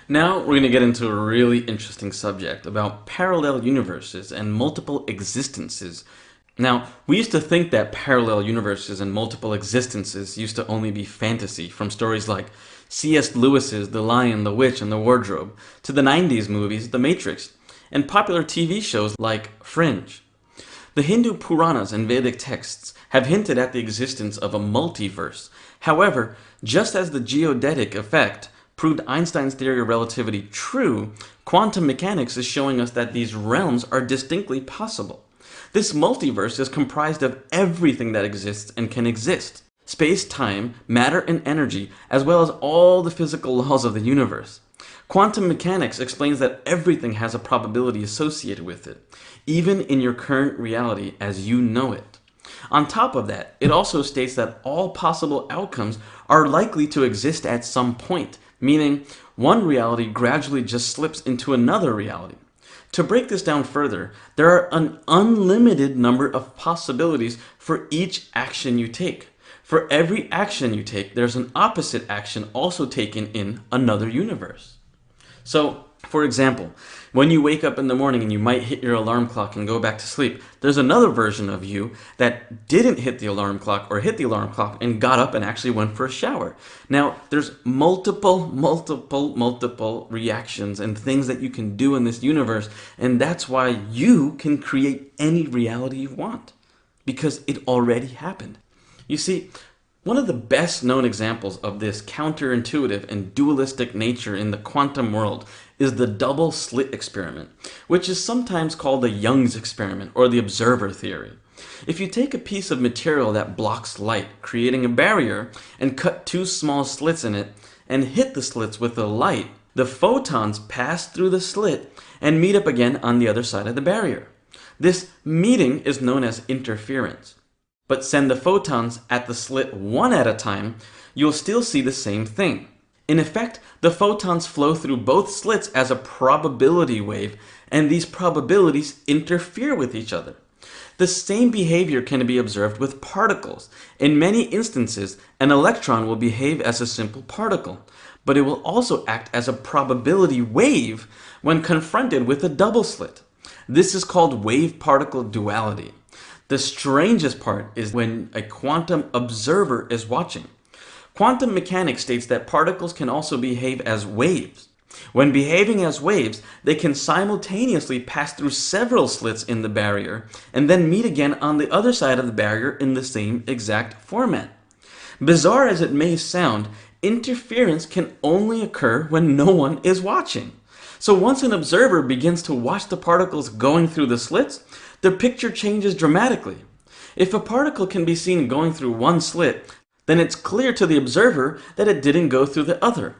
Now we're going to get into a really interesting subject about parallel universes and multiple existences. Now, we used to think that parallel universes and multiple existences used to only be fantasy, from stories like C.S. Lewis's The Lion, the Witch, and the Wardrobe, to the 90s movies The Matrix, and popular TV shows like Fringe. The Hindu Puranas and Vedic texts have hinted at the existence of a multiverse. However, just as the geodetic effect proved Einstein's theory of relativity true, quantum mechanics is showing us that these realms are distinctly possible. This multiverse is comprised of everything that exists and can exist. Space, time, matter, and energy, as well as all the physical laws of the universe. Quantum mechanics explains that everything has a probability associated with it, even in your current reality as you know it. On top of that, it also states that all possible outcomes are likely to exist at some point, meaning one reality gradually just slips into another reality. To break this down further, there are an unlimited number of possibilities for each action you take. For every action you take, there's an opposite action also taken in another universe. So, for example, when you wake up in the morning and you might hit your alarm clock and go back to sleep, there's another version of you that didn't hit the alarm clock or hit the alarm clock and got up and actually went for a shower. Now, there's multiple reactions and things that you can do in this universe, and that's why you can create any reality you want, because it already happened. You see, one of the best known examples of this counterintuitive and dualistic nature in the quantum world is the double slit experiment, which is sometimes called the Young's experiment or the observer theory. If you take a piece of material that blocks light, creating a barrier, and cut two small slits in it, and hit the slits with the light, the photons pass through the slit and meet up again on the other side of the barrier. This meeting is known as interference. But send the photons at the slit one at a time, you'll still see the same thing. In effect, the photons flow through both slits as a probability wave, and these probabilities interfere with each other. The same behavior can be observed with particles. In many instances, an electron will behave as a simple particle, but it will also act as a probability wave when confronted with a double slit. This is called wave-particle duality. The strangest part is when a quantum observer is watching. Quantum mechanics states that particles can also behave as waves. When behaving as waves, they can simultaneously pass through several slits in the barrier and then meet again on the other side of the barrier in the same exact format. Bizarre as it may sound, interference can only occur when no one is watching. So once an observer begins to watch the particles going through the slits, the picture changes dramatically. If a particle can be seen going through one slit, then it's clear to the observer that it didn't go through the other.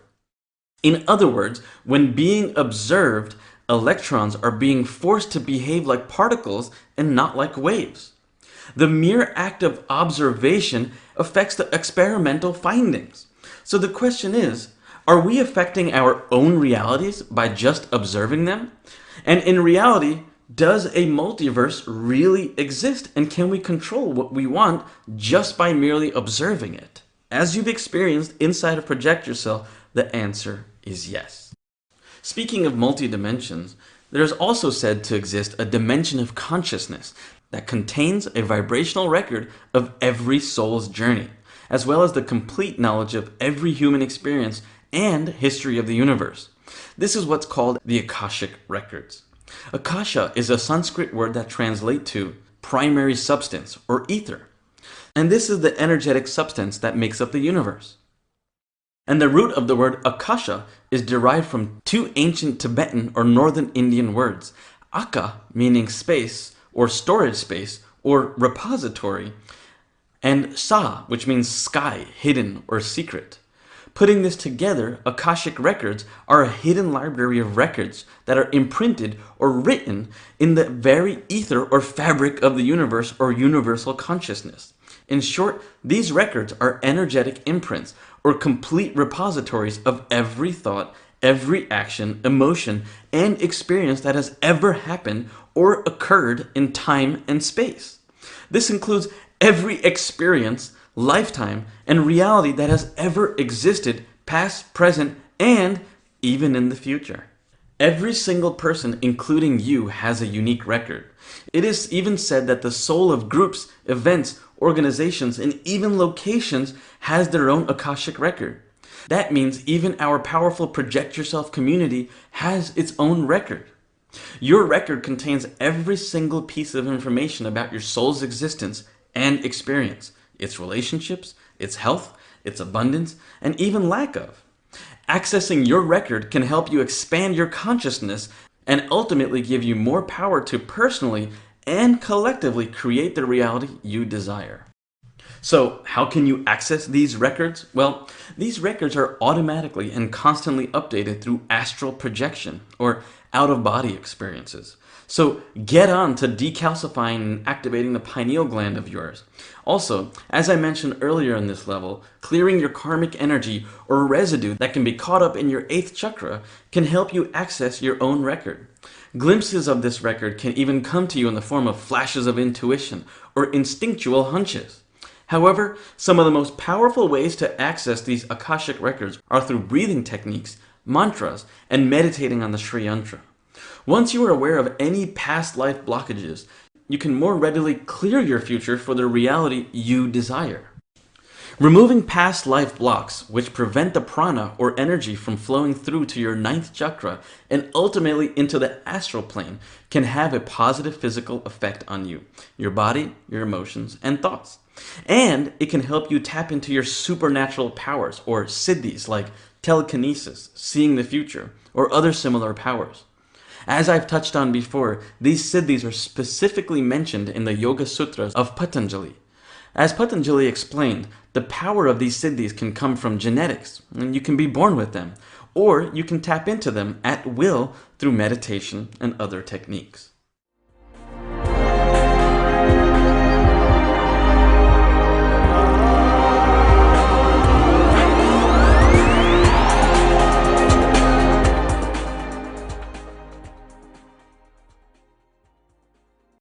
In other words, when being observed, electrons are being forced to behave like particles and not like waves. The mere act of observation affects the experimental findings. So the question is, are we affecting our own realities by just observing them? And in reality, does a multiverse really exist, and can we control what we want just by merely observing it? As you've experienced inside a projector cell, the answer is yes. Speaking of multi-dimensions, there is also said to exist a dimension of consciousness that contains a vibrational record of every soul's journey, as well as the complete knowledge of every human experience and history of the universe. This is what's called the Akashic Records. Akasha is a Sanskrit word that translates to primary substance or ether. And this is the energetic substance that makes up the universe. And the root of the word Akasha is derived from two ancient Tibetan or northern Indian words, Aka meaning space or storage space or repository, and Sa, which means sky, hidden or secret. Putting this together, Akashic Records are a hidden library of records that are imprinted or written in the very ether or fabric of the universe or universal consciousness. In short, these records are energetic imprints or complete repositories of every thought, every action, emotion, and experience that has ever happened or occurred in time and space. This includes every experience, lifetime, and reality that has ever existed, past, present, and even in the future. Every single person, including you, has a unique record. It is even said that the soul of groups, events, organizations, and even locations has their own Akashic record. That means even our powerful Project Yourself community has its own record. Your record contains every single piece of information about your soul's existence and experience, its relationships, its health, its abundance, and even lack of. Accessing your record can help you expand your consciousness and ultimately give you more power to personally and collectively create the reality you desire. So, how can you access these records? Well, these records are automatically and constantly updated through astral projection or out-of-body experiences. So, get on to decalcifying and activating the pineal gland of yours. Also, as I mentioned earlier in this level, clearing your karmic energy or residue that can be caught up in your 8th chakra can help you access your own record. Glimpses of this record can even come to you in the form of flashes of intuition or instinctual hunches. However, some of the most powerful ways to access these Akashic records are through breathing techniques, mantras, and meditating on the Sri Yantra. Once you are aware of any past life blockages, you can more readily clear your future for the reality you desire. Removing past life blocks, which prevent the prana or energy from flowing through to your 9th chakra and ultimately into the astral plane, can have a positive physical effect on you, your body, your emotions, and thoughts. And it can help you tap into your supernatural powers, or siddhis, like telekinesis, seeing the future, or other similar powers. As I've touched on before, these siddhis are specifically mentioned in the Yoga Sutras of Patanjali. As Patanjali explained, the power of these siddhis can come from genetics, and you can be born with them, or you can tap into them at will through meditation and other techniques.